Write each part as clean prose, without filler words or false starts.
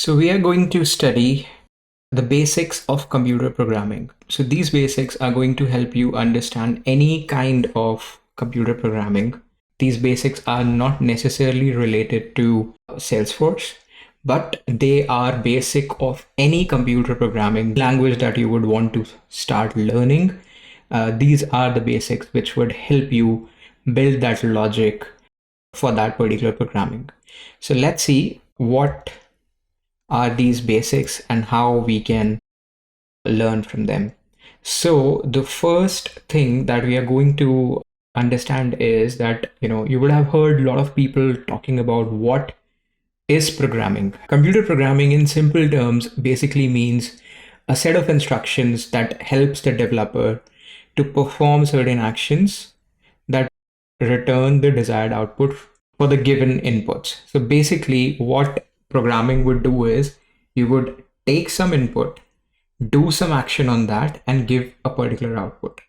So we are going to study the basics of computer programming. So these basics are going to help you understand any kind of computer programming. These basics are not necessarily related to Salesforce, but they are basic of any computer programming language that you would want to start learning. These are the basics which would help you build that logic for that particular programming. So let's see what are these basics and how we can learn from them. So the first thing that we are going to understand is that you would have heard a lot of people talking about what is programming. Computer programming in simple terms basically means a set of instructions that helps the developer to perform certain actions that return the desired output for the given inputs. So basically what programming would do is you would take some input, do some action on that, and give a particular output.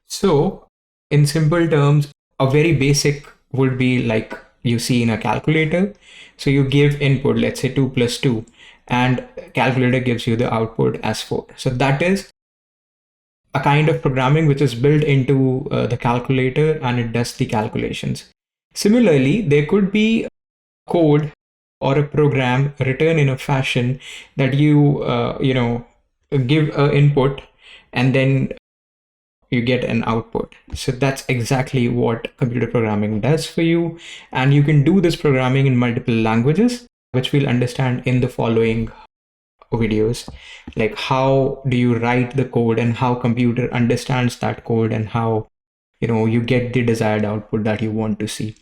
So in simple terms, a very basic would be like you see in a calculator. So you give input, let's say 2 plus 2, and calculator gives you the output as 4. So that is a kind of programming which is built into the calculator, and it does the calculations. Similarly, there could be code or a program written in a fashion that you give an input and then you get an output. So that's exactly what computer programming does for you. And you can do this programming in multiple languages, which we'll understand in the following videos, like how do you write the code and how computer understands that code and how you get the desired output that you want to see.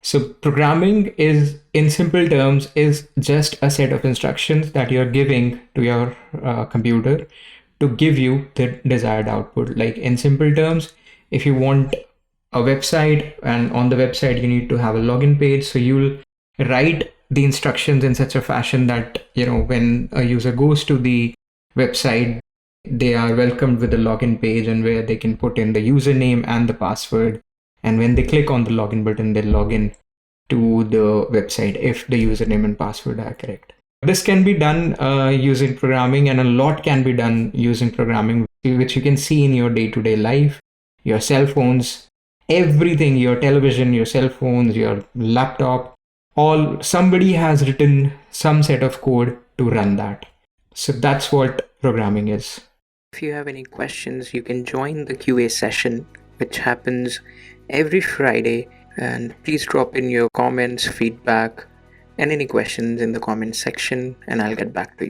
So programming is, in simple terms, is just a set of instructions that you're giving to your computer to give you the desired output. Like in simple terms, if you want a website and on the website you need to have a login page, so you'll write the instructions in such a fashion that when a user goes to the website, they are welcomed with a login page and where they can put in the username and the password. And when they click on the login button, they log in to the website if the username and password are correct. This can be done using programming, and a lot can be done using programming, which you can see in your day-to-day life, your cell phones, everything, your television, your cell phones, your laptop, somebody has written some set of code to run that. So that's what programming is. If you have any questions, you can join the QA session, which happens every Friday, and please drop in your comments, feedback, and any questions in the comment section, and I'll get back to you.